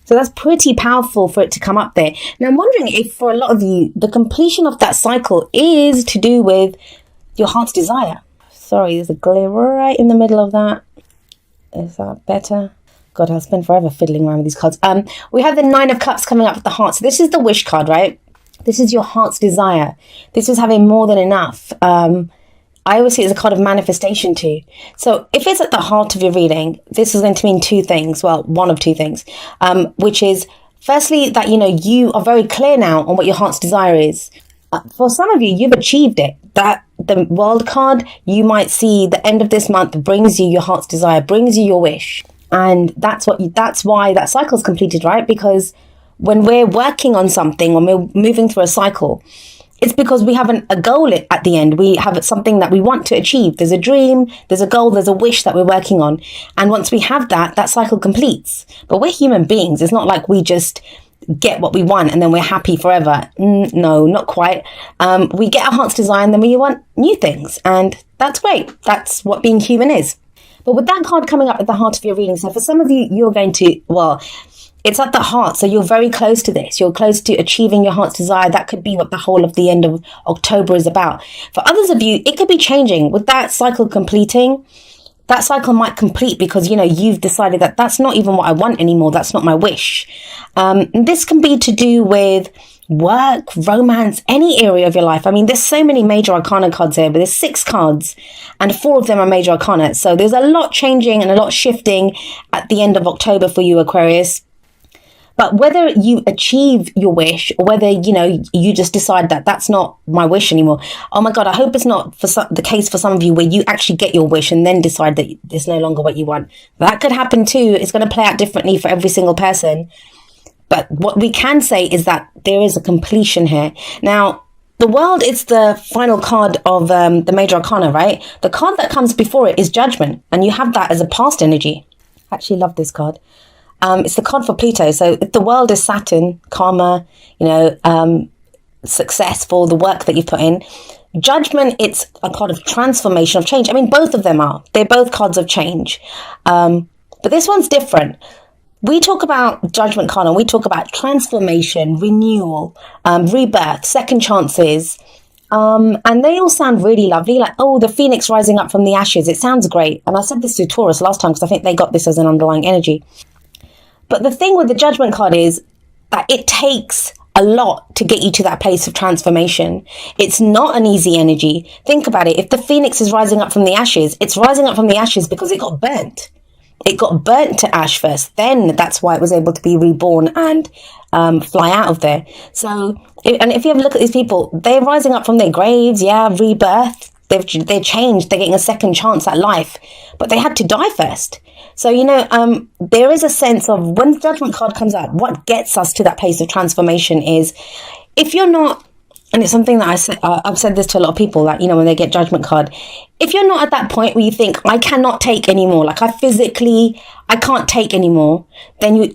So that's pretty powerful for it to come up there. Now, I'm wondering if for a lot of you, the completion of that cycle is to do with your heart's desire. Sorry, there's a glare right in the middle of that. Is that better? God, I'll spend forever fiddling around with these cards. We have the Nine of Cups coming up with the heart. So this is the wish card, right? This is your heart's desire. This is having more than enough. I always see it as a card of manifestation too. So if it's at the heart of your reading, this is going to mean two things. Well, one of two things, which is firstly that, you are very clear now on what your heart's desire is. For some of you, you've achieved it. That the World card, you might see the end of this month brings you your heart's desire, brings you your wish. And that's why that cycle is completed, right? Because when we're working on something, when we're moving through a cycle, it's because we have a goal at the end. We have something that we want to achieve. There's a dream, there's a goal, there's a wish that we're working on. And once we have that cycle completes. But we're human beings. It's not like we just get what we want and then we're happy forever. No, not quite. We get our heart's desire and then we want new things. And that's great. That's what being human is. But with that card coming up at the heart of your reading, so for some of you, you're going to, it's at the heart. So you're very close to this. You're close to achieving your heart's desire. That could be what the whole of the end of October is about. For others of you, it could be changing. With that cycle completing, that cycle might complete because, you've decided that that's not even what I want anymore. That's not my wish. This can be to do with work, romance, any area of your life. I mean, there's so many major arcana cards here, but there's 6 cards and 4 of them are major arcana. So there's a lot changing and a lot shifting at the end of October for you, Aquarius. But whether you achieve your wish or whether, you just decide that that's not my wish anymore. Oh my God, I hope it's not the case for some of you where you actually get your wish and then decide that it's no longer what you want. That could happen too. It's going to play out differently for every single person. But what we can say is that there is a completion here. Now, the World is the final card of the major arcana, right? The card that comes before it is Judgment. And you have that as a past energy. I actually love this card. It's the card for Pluto. So if the World is Saturn, karma, successful, the work that you've put in. Judgment, it's a card of transformation, of change. I mean, both of them are. They're both cards of change. But this one's different. We talk about Judgment card and we talk about transformation, renewal, rebirth, second chances. And they all sound really lovely. Like, the phoenix rising up from the ashes. It sounds great. And I said this to Taurus last time because I think they got this as an underlying energy. But the thing with the Judgment card is that it takes a lot to get you to that place of transformation. It's not an easy energy. Think about it. If the phoenix is rising up from the ashes, it's rising up from the ashes because it got burnt. It got burnt to ash first. Then that's why it was able to be reborn and fly out of there. So, if you have a look at these people, they're rising up from their graves. Yeah, rebirth. They're changed. They're getting a second chance at life. But they had to die first. So, there is a sense of when the Judgment card comes up, what gets us to that place of transformation is if you're not, and it's something that I've said this to a lot of people that, when they get Judgment card, if you're not at that point where you think, I cannot take anymore, like I can't take anymore, then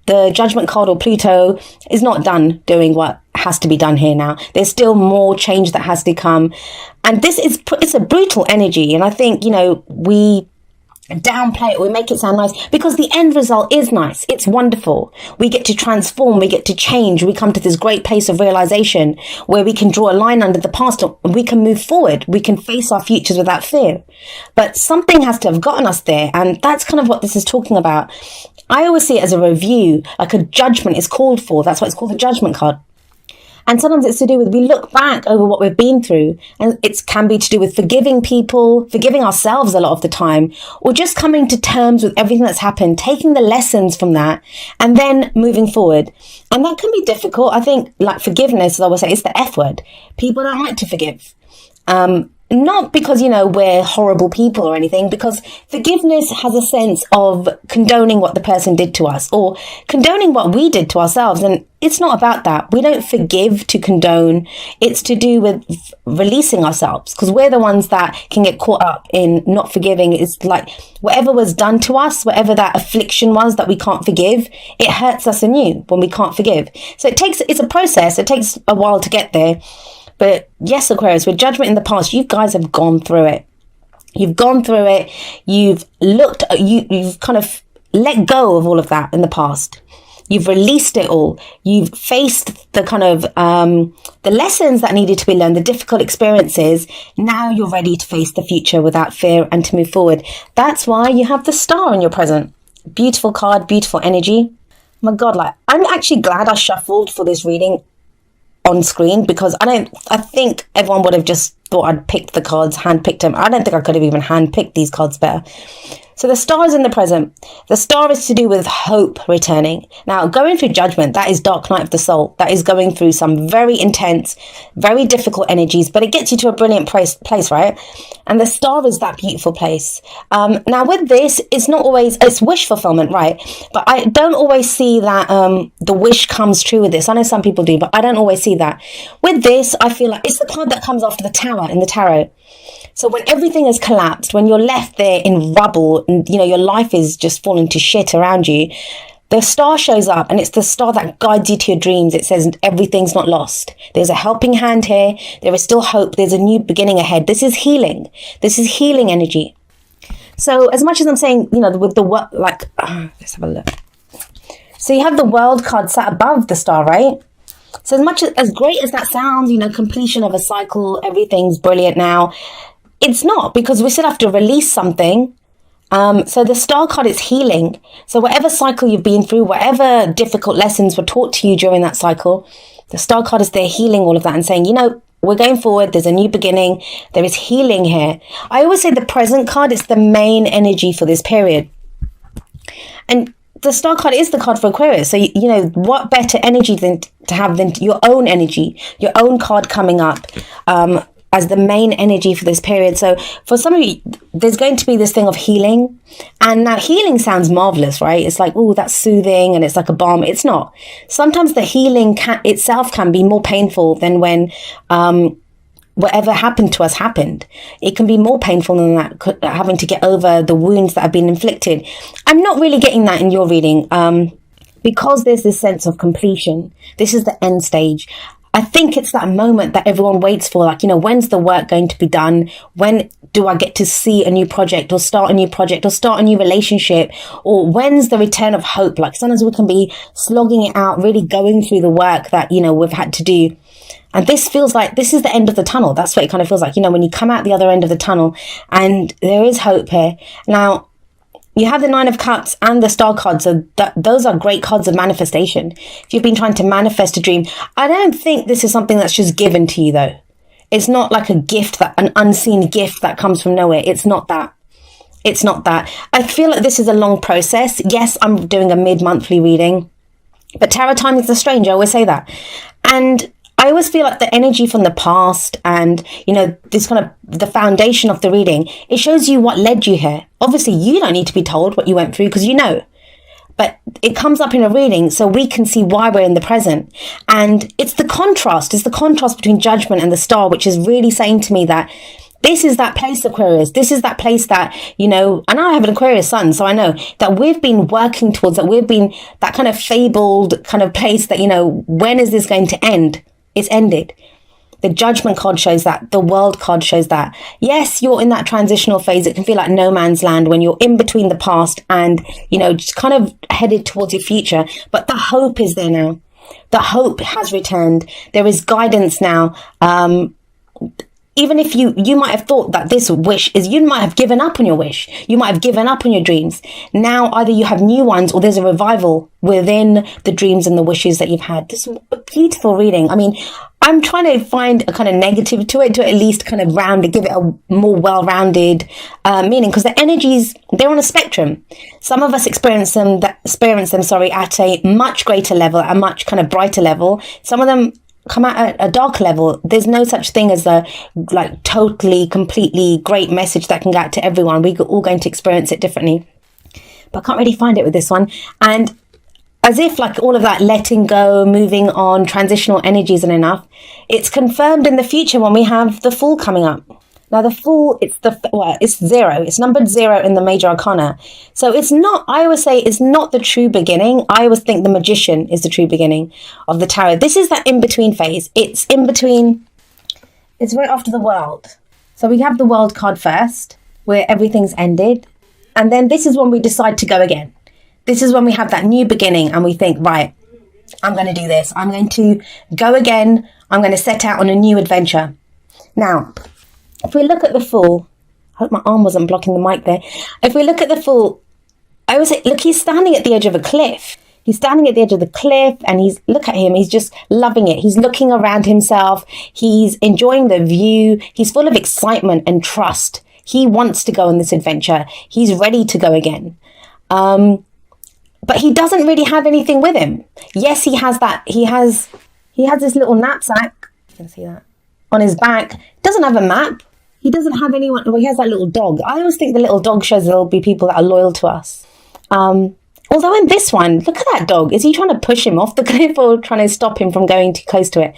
the Judgment card or Pluto is not done doing what has to be done here now. There's still more change that has to come. And it's a brutal energy. And I think, we downplay it, we make it sound nice because the end result is nice. It's wonderful. We get to transform, we get to change, we come to this great place of realization where we can draw a line under the past and we can move forward, we can face our futures without fear. But something has to have gotten us there, and that's kind of what this is talking about. I always see it as a review, like a judgment is called for. That's why it's called the Judgment card. And sometimes it's to do with, we look back over what we've been through, and it can be to do with forgiving people, forgiving ourselves a lot of the time, or just coming to terms with everything that's happened, taking the lessons from that, and then moving forward. And that can be difficult. I think, like forgiveness, as I always say, it's the F word. People don't like to forgive. Not because, we're horrible people or anything, because forgiveness has a sense of condoning what the person did to us or condoning what we did to ourselves. And it's not about that. We don't forgive to condone. It's to do with releasing ourselves, because we're the ones that can get caught up in not forgiving. It's like whatever was done to us, whatever that affliction was that we can't forgive, it hurts us anew when we can't forgive. So it's a process. It takes a while to get there. But yes, Aquarius, with Judgment in the past, you guys have gone through it. You've gone through it. You've looked, you've kind of, let go of all of that in the past. You've released it all. You've faced the kind of the lessons that needed to be learned, the difficult experiences. Now you're ready to face the future without fear and to move forward. That's why you have the Star in your present. Beautiful card, beautiful energy. Oh my God, like, I'm actually glad I shuffled for this reading on screen, because I think everyone would have just thought I'd picked the cards, handpicked them. I don't think I could have even handpicked these cards better. So the Star is in the present. The Star is to do with hope returning. Now, going through Judgment, that is dark night of the soul. That is going through some very intense, very difficult energies, but it gets you to a brilliant place, right? And the Star is that beautiful place. Now, with this, it's not always, it's wish fulfillment, right? But I don't always see that the wish comes true with this. I know some people do, but I don't always see that. With this, I feel like it's the card that comes after the Tower in the tarot. So when everything has collapsed, when you're left there in rubble and, you know, your life is just falling to shit around you, the Star shows up, and it's the Star that guides you to your dreams. It says everything's not lost. There's a helping hand here. There is still hope. There's a new beginning ahead. This is healing. This is healing energy. So as much as I'm saying, you know, with the what, like, let's have a look. So you have the World card sat above the Star, right? So as great as that sounds, you know, completion of a cycle, everything's brilliant now. It's not, because we still have to release something. So the Star card is healing. So whatever cycle you've been through, whatever difficult lessons were taught to you during that cycle, the Star card is there healing all of that and saying, you know, we're going forward. There's a new beginning. There is healing here. I always say the present card is the main energy for this period. And the Star card is the card for Aquarius. So, you know, what better energy than to have than your own energy, your own card coming up, as the main energy for this period. So for some of you, there's going to be this thing of healing. And now healing sounds marvelous, right? It's like, oh, that's soothing and it's like a balm. It's not. Sometimes the healing itself can be more painful than when whatever happened to us happened. It can be more painful than that, having to get over the wounds that have been inflicted. I'm not really getting that in your reading, because there's this sense of completion. This is the end stage. I think it's that moment that everyone waits for, like, you know, when's the work going to be done? When do I get to see a new project or start a new project or start a new relationship? Or when's the return of hope? Like, sometimes we can be slogging it out, really going through the work that, you know, we've had to do. And this feels like this is the end of the tunnel. That's what it kind of feels like, you know, when you come out the other end of the tunnel, and there is hope here. Now, you have the Nine of Cups and the Star card. So those are great cards of manifestation. If you've been trying to manifest a dream, I don't think this is something that's just given to you, though. It's not like a gift, an unseen gift that comes from nowhere. It's not that. It's not that. I feel like this is a long process. Yes, I'm doing a mid-monthly reading, but tarot time is strange. I always say that. And I always feel like the energy from the past and, you know, this kind of the foundation of the reading, it shows you what led you here. Obviously, you don't need to be told what you went through because you know, but it comes up in a reading so we can see why we're in the present. And it's the contrast between Judgment and the Star, which is really saying to me that this is that place, Aquarius. This is that place that, you know, and I have an Aquarius sun, so I know that we've been working towards, that we've been that kind of fabled kind of place that, you know, when is this going to end? It's ended. The Judgment card shows that. The World card shows that. Yes, you're in that transitional phase. It can feel like no man's land when you're in between the past and, you know, just kind of headed towards your future. But the hope is there now. The hope has returned. There is guidance now. Even if you might have thought that this wish is, you might have given up on your wish. You might have given up on your dreams. Now, either you have new ones or there's a revival within the dreams and the wishes that you've had. This is a beautiful reading. I mean, I'm trying to find a kind of negative to it, to at least kind of give it a more well-rounded meaning, because the energies, they're on a spectrum. Some of us experience them, at a much greater level, a much kind of brighter level. Some of them come out at a dark level. There's no such thing as a like totally, completely great message that can get out to everyone. We're all going to experience it differently. But I can't really find it with this one. And as if like all of that letting go, moving on, transitional energy isn't enough, it's confirmed in the future when we have the Fool coming up. Now the Fool, it's 0. It's numbered 0 in the major arcana. So it's not, I always say it's not the true beginning. I always think the Magician is the true beginning of the tarot. This is that in-between phase. It's in between, it's right after the World. So we have the World card first, where everything's ended. And then this is when we decide to go again. This is when we have that new beginning and we think, right, I'm going to do this. I'm going to go again. I'm going to set out on a new adventure. Now, if we look at the Fool, I hope my arm wasn't blocking the mic there. If we look at the Fool, I always say, look, he's standing at the edge of a cliff. He's standing at the edge of the cliff and look at him. He's just loving it. He's looking around himself. He's enjoying the view. He's full of excitement and trust. He wants to go on this adventure. He's ready to go again. But he doesn't really have anything with him. Yes, he has that. He has this little knapsack. You can see that on his back. Doesn't have a map. He doesn't have anyone. Well, he has that little dog. I always think the little dog shows there'll be people that are loyal to us. Although in this one, look at that dog. Is he trying to push him off the cliff or trying to stop him from going too close to it?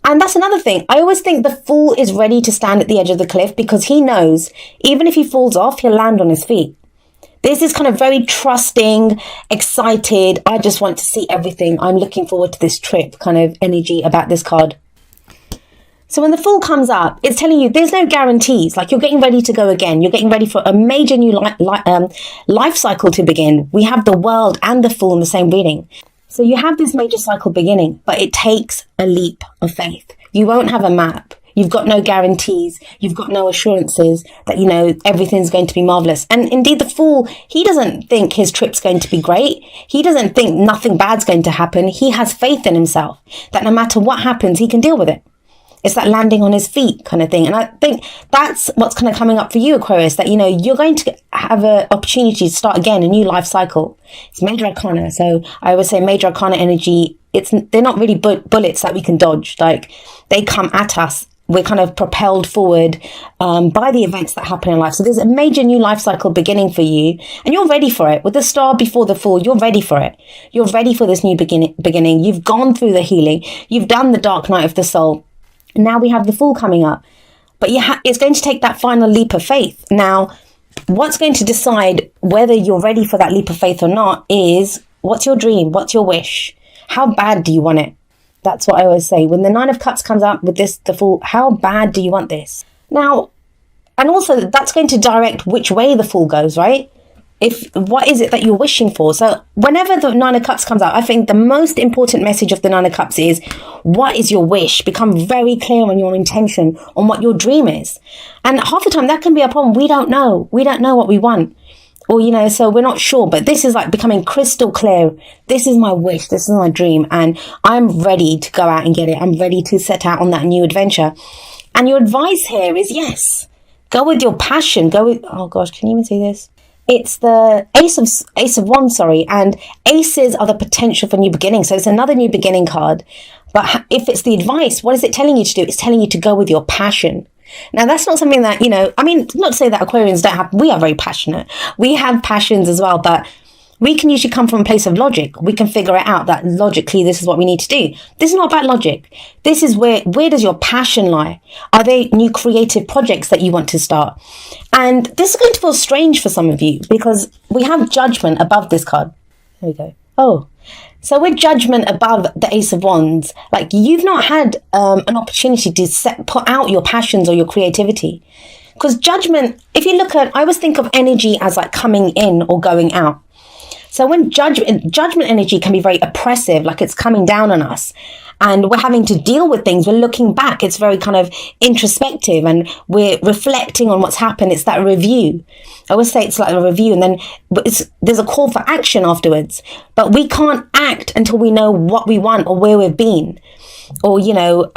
And that's another thing. I always think the Fool is ready to stand at the edge of the cliff because he knows even if he falls off, he'll land on his feet. This is kind of very trusting, excited. I just want to see everything. I'm looking forward to this trip kind of energy about this card. So when the Fool comes up, it's telling you there's no guarantees. Like you're getting ready to go again. You're getting ready for a major new life cycle to begin. We have the World and the Fool in the same reading. So you have this major cycle beginning, but it takes a leap of faith. You won't have a map. You've got no guarantees. You've got no assurances that, you know, everything's going to be marvelous. And indeed, the Fool, he doesn't think his trip's going to be great. He doesn't think nothing bad's going to happen. He has faith in himself that no matter what happens, he can deal with it. It's that landing on his feet kind of thing. And I think that's what's kind of coming up for you, Aquarius, that, you know, you're going to have an opportunity to start again, a new life cycle. It's major arcana. So I always say major arcana energy, they're not really bullets that we can dodge. Like they come at us. We're kind of propelled forward by the events that happen in life. So there's a major new life cycle beginning for you and you're ready for it. With the Star before the Fool, you're ready for it. You're ready for this new beginning. You've gone through the healing. You've done the dark night of the soul. Now we have the Fool coming up, but it's going to take that final leap of faith. Now, what's going to decide whether you're ready for that leap of faith or not is what's your dream? What's your wish? How bad do you want it? That's what I always say. When the Nine of Cups comes up with the Fool, how bad do you want this? Now, and also that's going to direct which way the Fool goes, right? What is it that you're wishing for? So whenever the Nine of Cups comes out, I think the most important message of the Nine of Cups is, what is your wish? Become very clear on your intention, on what your dream is. And half the time that can be a problem. We don't know. We don't know what we want. Or, you know, so we're not sure. But this is like becoming crystal clear. This is my wish. This is my dream. And I'm ready to go out and get it. I'm ready to set out on that new adventure. And your advice here is, yes, go with your passion. Oh gosh, can you even see this? It's the Ace of Wands, and aces are the potential for new beginning. So it's another new beginning card. But if it's the advice, what is it telling you to do? It's telling you to go with your passion. Now, that's not something that, you know, I mean, not to say that Aquarians don't have, we are very passionate. We have passions as well, but we can usually come from a place of logic. We can figure it out that logically this is what we need to do. This is not about logic. This is where does your passion lie? Are they new creative projects that you want to start? And this is going to feel strange for some of you because we have Judgment above this card. There we go. Oh, so with Judgment above the Ace of Wands, like you've not had an opportunity to put out your passions or your creativity. Because Judgment, if you look at, I always think of energy as like coming in or going out. So when judgment energy can be very oppressive, like it's coming down on us and we're having to deal with things. We're looking back. It's very kind of introspective and we're reflecting on what's happened. It's that review. I always say it's like a review and then there's a call for action afterwards, but we can't act until we know what we want or where we've been or, you know,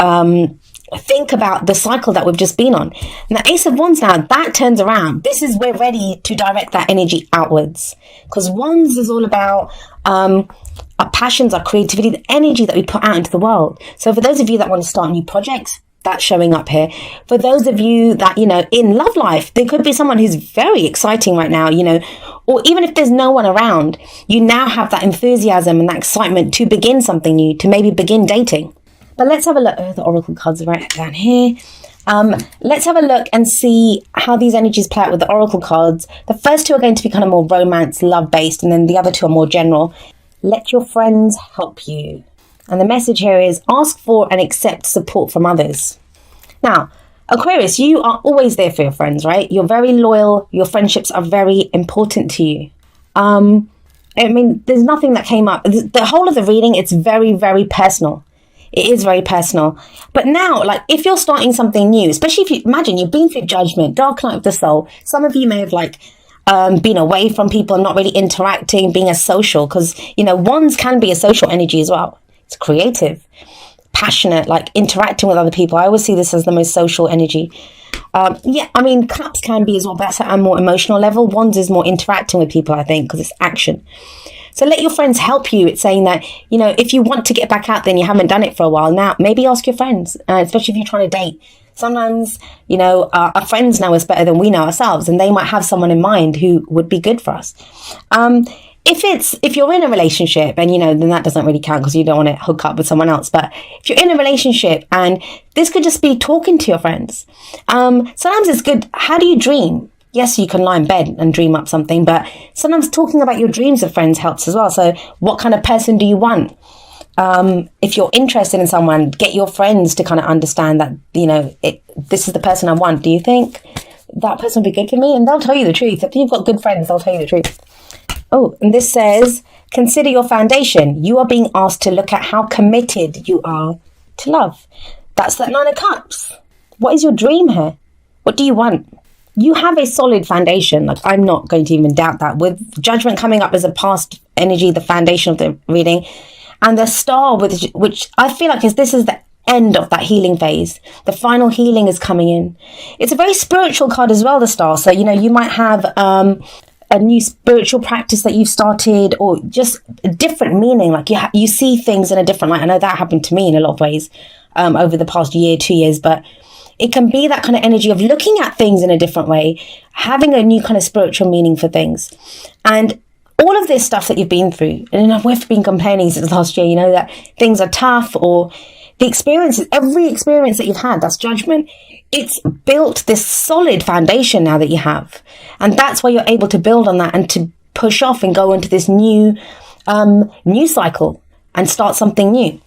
think about the cycle that we've just been on. And the Ace of Wands now, that turns around. This is we're ready to direct that energy outwards. Because Wands is all about our passions, our creativity, the energy that we put out into the world. So for those of you that want to start new projects, that's showing up here. For those of you that, you know, in love life, there could be someone who's very exciting right now, you know, or even if there's no one around, you now have that enthusiasm and that excitement to begin something new, to maybe begin dating. But let's have a look. Oh, the oracle cards are right down here. Let's have a look and see how these energies play out with the oracle cards. The first two are going to be kind of more romance, love-based, and then the other two are more general. Let your friends help you. And the message here is ask for and accept support from others. Now, Aquarius, you are always there for your friends, right? You're very loyal. Your friendships are very important to you. I mean, there's nothing that came up. The whole of the reading, it's very, very personal. It is very personal. But now, like, if you're starting something new, especially if you imagine you've been through judgment, dark night of the soul, some of you may have like been away from people, not really interacting, being a social, because, you know, wands can be a social energy as well. It's creative, passionate, like interacting with other people. I always see this as the most social energy. Yeah, I mean, cups can be as well, but that's at a more emotional level. Wands is more interacting with people, I think, because it's action. So let your friends help you. It's saying that, you know, if you want to get back out there and you haven't done it for a while now, maybe ask your friends, especially if you're trying to date. Sometimes, you know, our friends know us better than we know ourselves, and they might have someone in mind who would be good for us. If you're in a relationship, and, you know, then that doesn't really count because you don't want to hook up with someone else. But if you're in a relationship, and this could just be talking to your friends. Sometimes it's good. How do you dream? Yes, you can lie in bed and dream up something, but sometimes talking about your dreams with friends helps as well. So what kind of person do you want? If you're interested in someone, get your friends to kind of understand that, you know, this is the person I want. Do you think that person would be good for me? And they'll tell you the truth. If you've got good friends, they'll tell you the truth. Oh, and this says, consider your foundation. You are being asked to look at how committed you are to love. That's that 9 of Cups. What is your dream here? What do you want? You have a solid foundation. Like, I'm not going to even doubt that. With judgment coming up as a past energy, the foundation of the reading, and the star, which I feel like this is the end of that healing phase. The final healing is coming in. It's a very spiritual card as well, the star. So, you know, you might have a new spiritual practice that you've started, or just a different meaning. Like you see things in a different light. I know that happened to me in a lot of ways over the past year, 2 years, but it can be that kind of energy of looking at things in a different way, having a new kind of spiritual meaning for things. And all of this stuff that you've been through, and we've been complaining since last year, you know, that things are tough, or the experiences, every experience that you've had, that's judgment. It's built this solid foundation now that you have. And that's why you're able to build on that and to push off and go into this new cycle and start something new.